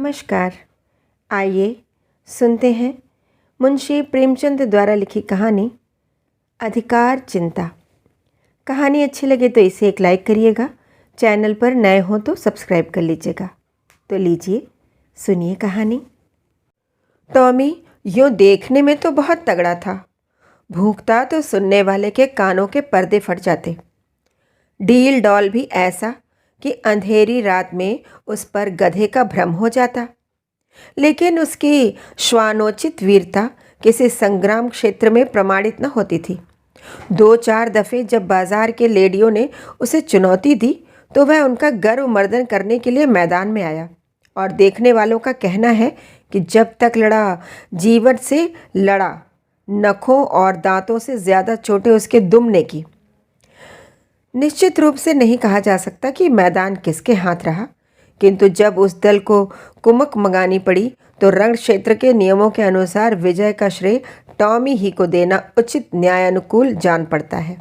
नमस्कार। आइए सुनते हैं मुंशी प्रेमचंद द्वारा लिखी कहानी अधिकार चिंता। कहानी अच्छी लगे तो इसे एक लाइक करिएगा। चैनल पर नए हो तो सब्सक्राइब कर लीजिएगा। तो लीजिए सुनिए कहानी। टॉमी यूँ देखने में तो बहुत तगड़ा था, भूखता तो सुनने वाले के कानों के पर्दे फट जाते। डील डॉल भी ऐसा कि अंधेरी रात में उस पर गधे का भ्रम हो जाता। लेकिन उसकी श्वानोचित वीरता किसी संग्राम क्षेत्र में प्रमाणित न होती थी। 2-4 दफ़े जब बाजार के लेडियों ने उसे चुनौती दी तो वह उनका गर्व मर्दन करने के लिए मैदान में आया। और देखने वालों का कहना है कि जब तक लड़ा जीवन से लड़ा, नखों और दांतों से ज़्यादा चोटें उसके दुम ने की। निश्चित रूप से नहीं कहा जा सकता कि मैदान किसके हाथ रहा, किंतु जब उस दल को कुमक मंगानी पड़ी तो रण क्षेत्र के नियमों के अनुसार विजय का श्रेय टॉमी ही को देना उचित न्यायानुकूल जान पड़ता है।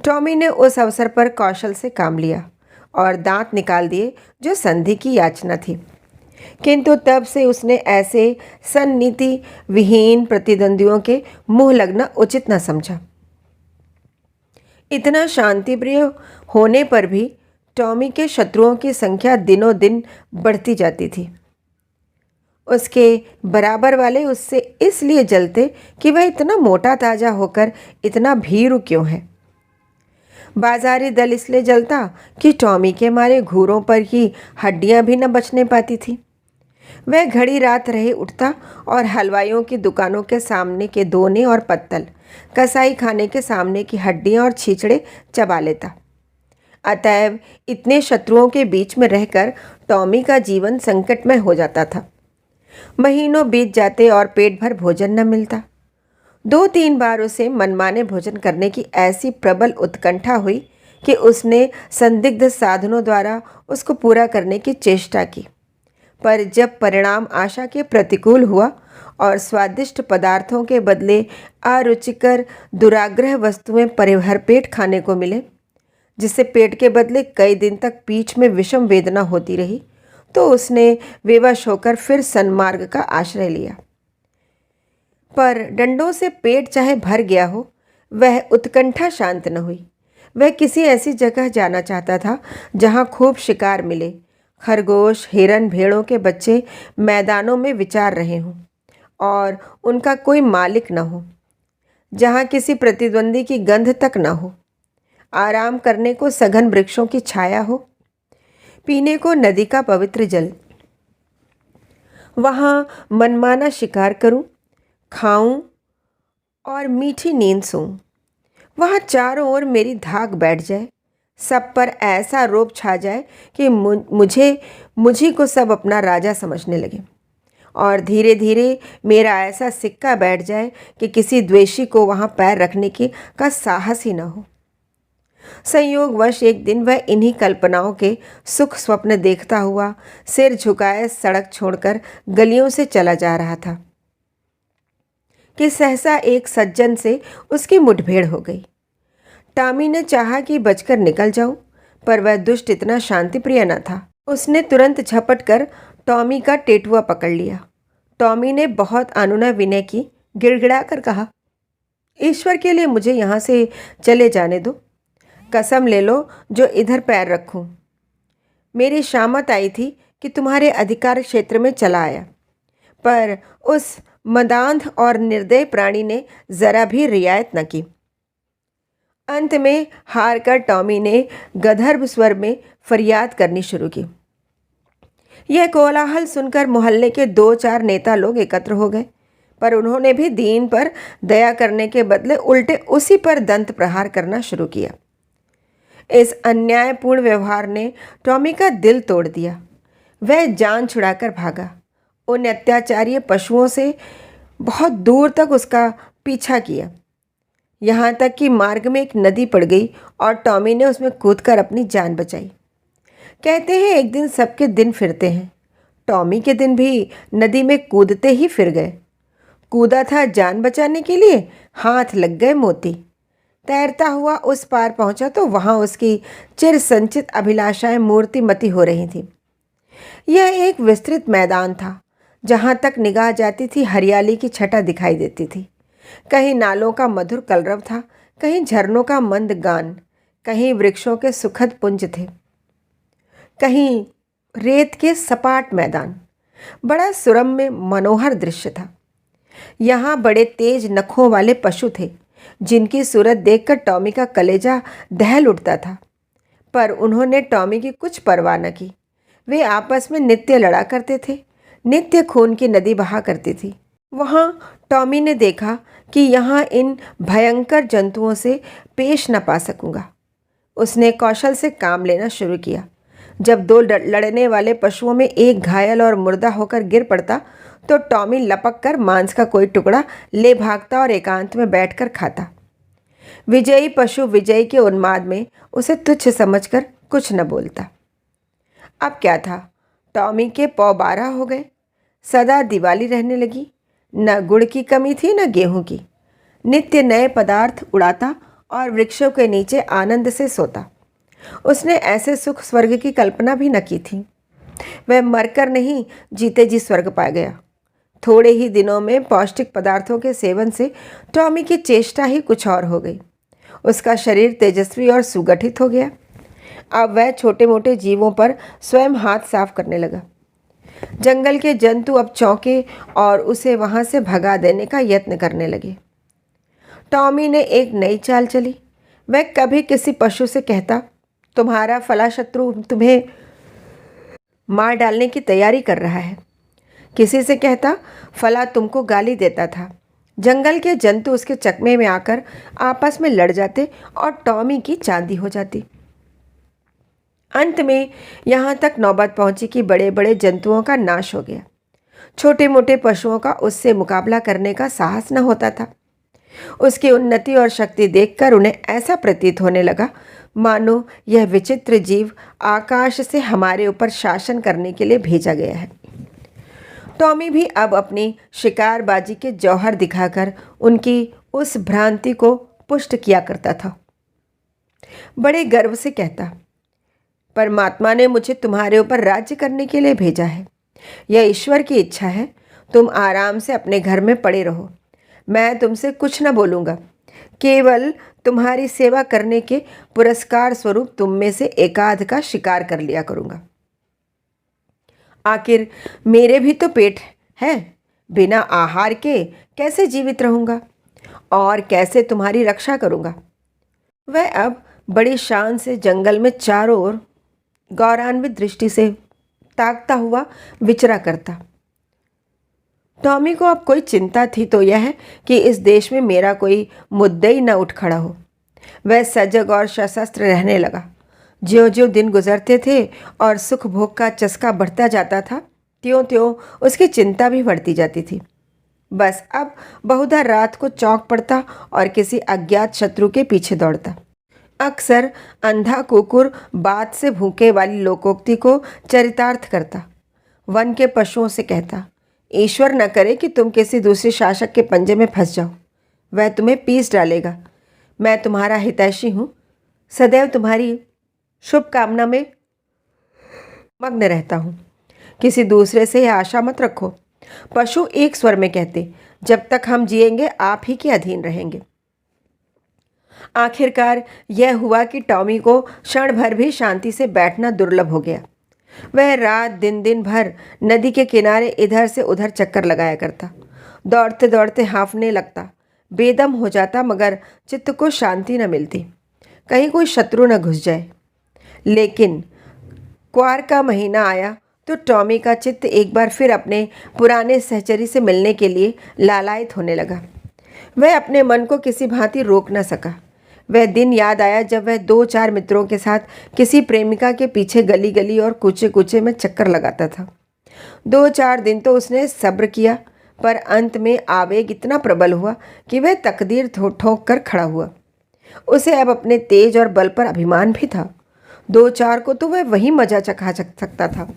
टॉमी ने उस अवसर पर कौशल से काम लिया और दांत निकाल दिए जो संधि की याचना थी, किंतु तब से उसने ऐसे सन्नीति विहीन प्रतिद्वंदियों के मुंह लगना उचित न समझा। इतना शांतिप्रिय होने पर भी टॉमी के शत्रुओं की संख्या दिनों दिन बढ़ती जाती थी। उसके बराबर वाले उससे इसलिए जलते कि वह इतना मोटा ताजा होकर इतना भीरू क्यों है। बाजारी दल इसलिए जलता कि टॉमी के मारे घूरों पर ही हड्डियां भी न बचने पाती थी। वह घड़ी रात रहे उठता और हलवाइयों की दुकानों के सामने के दोने और पत्तल, कसाई खाने के सामने की हड्डियां और छींचड़े चबा लेता। अतएव इतने शत्रुओं के बीच में रहकर टॉमी का जीवन संकटमय हो जाता था। महीनों बीत जाते और पेट भर भोजन न मिलता। 2-3 बार उसे मनमाने भोजन करने की ऐसी प्रबल उत्कंठा हुई कि उसने संदिग्ध साधनों द्वारा उसको पूरा करने की चेष्टा की, पर जब परिणाम आशा के प्रतिकूल हुआ और स्वादिष्ट पदार्थों के बदले अरुचिकर दुराग्रह वस्तुएं परिभर पेट खाने को मिले, जिससे पेट के बदले कई दिन तक पीठ में विषम वेदना होती रही, तो उसने विवश होकर फिर सन्मार्ग का आश्रय लिया। पर डंडों से पेट चाहे भर गया हो, वह उत्कंठा शांत न हुई। वह किसी ऐसी जगह जाना चाहता था जहाँ खूब शिकार मिले, खरगोश, हिरन, भेड़ों के बच्चे मैदानों में विचार रहे हों और उनका कोई मालिक न हो, जहाँ किसी प्रतिद्वंदी की गंध तक न हो, आराम करने को सघन वृक्षों की छाया हो, पीने को नदी का पवित्र जल। वहाँ मनमाना शिकार करूं, खाऊं और मीठी नींद सोऊं। वहाँ चारों ओर मेरी धाक बैठ जाए, सब पर ऐसा रोब छा जाए कि मुझी को सब अपना राजा समझने लगे, और धीरे धीरे मेरा ऐसा सिक्का बैठ जाए कि किसी द्वेषी को वहाँ पैर रखने का साहस ही न हो। संयोगवश एक दिन वह इन्हीं कल्पनाओं के सुख स्वप्न देखता हुआ सिर झुकाए सड़क छोड़कर गलियों से चला जा रहा था कि सहसा एक सज्जन से उसकी मुठभेड़ हो गई। टॉमी ने चाहा कि बचकर निकल जाऊं, पर वह दुष्ट इतना शांतिप्रिय न था। उसने तुरंत झपट कर टॉमी का टेटुआ पकड़ लिया। टॉमी ने बहुत अनुनय विनय की, गिड़गिड़ा कर कहा, ईश्वर के लिए मुझे यहाँ से चले जाने दो। कसम ले लो जो इधर पैर रखूं। मेरी शामत आई थी कि तुम्हारे अधिकार क्षेत्र में चला आया, पर उस मदांध और निर्दय प्राणी ने जरा भी रियायत न की। अंत में हार कर टॉमी ने गंधर्व स्वर में फरियाद करनी शुरू की। यह कोलाहल सुनकर मोहल्ले के 2-4 नेता लोग एकत्र हो गए, पर उन्होंने भी दीन पर दया करने के बदले उल्टे उसी पर दंत प्रहार करना शुरू किया। इस अन्यायपूर्ण व्यवहार ने टॉमी का दिल तोड़ दिया। वह जान छुड़ाकर भागा। उन अत्याचारी पशुओं से बहुत दूर तक उसका पीछा किया, यहाँ तक कि मार्ग में एक नदी पड़ गई और टॉमी ने उसमें कूदकर अपनी जान बचाई। कहते हैं एक दिन सबके दिन फिरते हैं। टॉमी के दिन भी नदी में कूदते ही फिर गए। कूदा था जान बचाने के लिए, हाथ लग गए मोती। तैरता हुआ उस पार पहुंचा तो वहां उसकी चिर संचित अभिलाषाएं मूर्तिमती हो रही थीं। यह एक विस्तृत मैदान था। जहाँ तक निगाह जाती थी हरियाली की छटा दिखाई देती थी। कहीं नालों का मधुर कलरव था, कहीं झरनों का मंद गान, कहीं वृक्षों के सुखद पुंज थे, कहीं रेत के सपाट मैदान। बड़ा सुरम्य मनोहर दृश्य था। यहाँ बड़े तेज नखों वाले पशु थे जिनकी सूरत देखकर टॉमी का कलेजा दहल उठता था, पर उन्होंने टॉमी की कुछ परवाह न की। वे आपस में नित्य लड़ा करते थे, नित्य खून की नदी बहा करती थी। वहाँ टॉमी ने देखा कि यहाँ इन भयंकर जंतुओं से पेश न पा सकूँगा। उसने कौशल से काम लेना शुरू किया। जब दो लड़ने वाले पशुओं में एक घायल और मुर्दा होकर गिर पड़ता तो टॉमी लपक कर मांस का कोई टुकड़ा ले भागता और एकांत में बैठकर खाता। विजयी पशु विजय के उन्माद में उसे तुच्छ समझकर कुछ न बोलता। अब क्या था, टॉमी के पौ 12 हो गए। सदा दिवाली रहने लगी। न गुड़ की कमी थी न गेहूं की। नित्य नए पदार्थ उड़ाता और वृक्षों के नीचे आनंद से सोता। उसने ऐसे सुख स्वर्ग की कल्पना भी न की थी। वह मरकर नहीं, जीते जी स्वर्ग पा गया। थोड़े ही दिनों में पौष्टिक पदार्थों के सेवन से टॉमी की चेष्टा ही कुछ और हो गई। उसका शरीर तेजस्वी और सुगठित हो गया। अब वह छोटे मोटे जीवों पर स्वयं हाथ साफ करने लगा। जंगल के जंतु अब चौंके और उसे वहां से भगा देने का यत्न करने लगे। टॉमी ने एक नई चाल चली। वह कभी किसी पशु से कहता, तुम्हारा फला शत्रु तुम्हें मार डालने की तैयारी कर रहा है। किसी से कहता, फला तुमको गाली देता था। जंगल के जंतु उसके चकमे में आकर आपस में लड़ जाते और टॉमी की चांदी हो जाती। अंत में यहाँ तक नौबत पहुंची कि बड़े बड़े जंतुओं का नाश हो गया। छोटे मोटे पशुओं का उससे मुकाबला करने का साहस न होता था। उसकी उन्नति और शक्ति देखकर उन्हें ऐसा प्रतीत होने लगा मानो यह विचित्र जीव आकाश से हमारे ऊपर शासन करने के लिए भेजा गया है। टॉमी भी अब अपनी शिकारबाजी के जौहर दिखाकर उनकी उस भ्रांति को पुष्ट किया करता था। बड़े गर्व से कहता, परमात्मा ने मुझे तुम्हारे ऊपर राज्य करने के लिए भेजा है। यह ईश्वर की इच्छा है। तुम आराम से अपने घर में पड़े रहो। मैं तुमसे कुछ न बोलूँगा। केवल तुम्हारी सेवा करने के पुरस्कार स्वरूप तुम में से एकाध का शिकार कर लिया करूँगा। आखिर मेरे भी तो पेट है। बिना आहार के कैसे जीवित रहूँगा और कैसे तुम्हारी रक्षा करूँगा। वह अब बड़ी शान से जंगल में चारों ओर गौरवान्वित दृष्टि से ताकता हुआ विचरा करता। टॉमी को अब कोई चिंता थी तो यह कि इस देश में मेरा कोई मुद्दई न उठ खड़ा हो। वह सजग और सशस्त्र रहने लगा। ज्यों ज्यों दिन गुजरते थे और सुख भोग का चस्का बढ़ता जाता था, त्यों त्यों उसकी चिंता भी बढ़ती जाती थी। बस अब बहुधा रात को चौंक पड़ता और किसी अज्ञात शत्रु के पीछे दौड़ता। अक्सर अंधा कुकुर बात से भूखे वाली लोकोक्ति को चरितार्थ करता। वन के पशुओं से कहता, ईश्वर न करे कि तुम किसी दूसरे शासक के पंजे में फंस जाओ। वह तुम्हें पीस डालेगा। मैं तुम्हारा हितैषी हूँ, सदैव तुम्हारी शुभकामना में मग्न रहता हूँ। किसी दूसरे से यह आशा मत रखो। पशु एक स्वर में कहते, जब तक हम जिएंगे आप ही के अधीन रहेंगे। आखिरकार यह हुआ कि टॉमी को क्षण भर भी शांति से बैठना दुर्लभ हो गया। वह रात दिन भर नदी के किनारे इधर से उधर चक्कर लगाया करता। दौड़ते दौड़ते हाँफने लगता। बेदम हो जाता मगर चित्त को शांति न मिलती, कहीं कोई शत्रु न घुस जाए। लेकिन क्वार का महीना आया तो टॉमी का चित्त एक बार फिर अपने पुराने सहचरी से मिलने के लिए लालायित होने लगा। वह अपने मन को किसी भांति रोक न सका। वह दिन याद आया जब वह 2-4 मित्रों के साथ किसी प्रेमिका के पीछे गली गली और कूचे कूचे में चक्कर लगाता था। 2-4 दिन तो उसने सब्र किया, पर अंत में आवेग इतना प्रबल हुआ कि वह तकदीर ठोक कर खड़ा हुआ। उसे अब अपने तेज और बल पर अभिमान भी था। 2-4 को तो वह वही मजा चखा सकता था,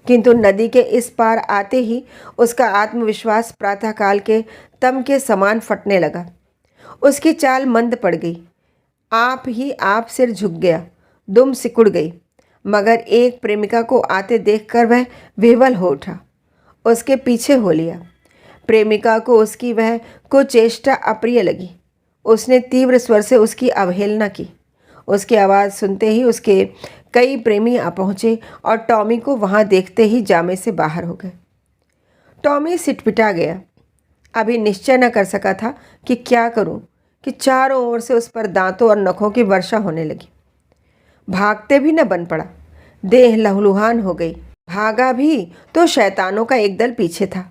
किंतु नदी के इस पार आते ही उसका आत्मविश्वास प्रातःकाल के तम के समान फटने लगा। उसकी चाल मंद पड़ गई। आप ही आप सिर झुक गया, दुम सिकुड़ गई। मगर एक प्रेमिका को आते देखकर वह विह्वल हो उठा, उसके पीछे हो लिया। प्रेमिका को उसकी वह कुचेष्टा अप्रिय लगी। उसने तीव्र स्वर से उसकी अवहेलना की। उसकी आवाज़ सुनते ही उसके कई प्रेमी आ पहुँचे और टॉमी को वहाँ देखते ही जामे से बाहर हो गए। टॉमी सिटपिटा गया। अभी निश्चय न कर सका था कि क्या करूं कि चारों ओर से उस पर दांतों और नखों की वर्षा होने लगी। भागते भी न बन पड़ा। देह लहूलुहान हो गई। भागा भी तो शैतानों का एक दल पीछे था।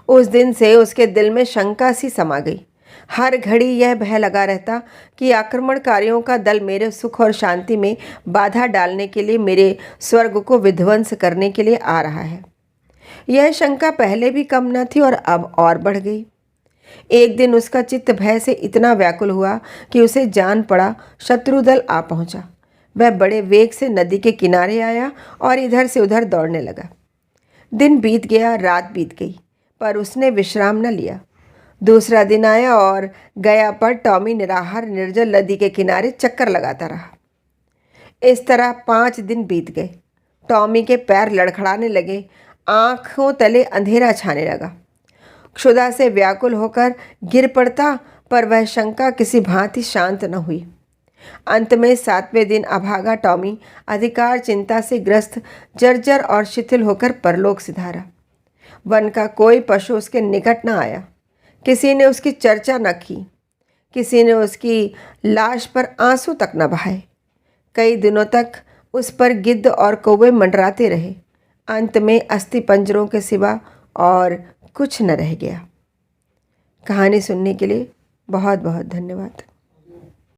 उस दिन से उसके दिल में शंका सी समा गई। हर घड़ी यह भय लगा रहता कि आक्रमणकारियों का दल मेरे सुख और शांति में बाधा डालने के लिए, मेरे स्वर्ग को विध्वंस करने के लिए आ रहा है। यह शंका पहले भी कम न थी और अब और बढ़ गई। एक दिन उसका चित्त भय से इतना व्याकुल हुआ कि उसे जान पड़ा शत्रुदल आ पहुंचा। वह बड़े वेग से नदी के किनारे आया और इधर से उधर दौड़ने लगा। दिन बीत गया, रात बीत गई, पर उसने विश्राम न लिया। दूसरा दिन आया और गया पर टॉमी निराहार निर्जल नदी के किनारे चक्कर लगाता रहा। इस तरह 5 दिन बीत गए। टॉमी के पैर लड़खड़ाने लगे, आंखों तले अंधेरा छाने लगा। क्षुधा से व्याकुल होकर गिर पड़ता, पर वह शंका किसी भांति शांत न हुई। अंत में 7वें दिन अभागा टॉमी अधिकार चिंता से ग्रस्त, जर्जर और शिथिल होकर परलोक सिधारा। वन का कोई पशु उसके निकट न आया। किसी ने उसकी चर्चा न की। किसी ने उसकी लाश पर आंसू तक न बहाए। कई दिनों तक उस पर गिद्ध और कौवे मंडराते रहे। अंत में अस्थि पंजरों के सिवा और कुछ न रह गया। कहानी सुनने के लिए बहुत बहुत धन्यवाद।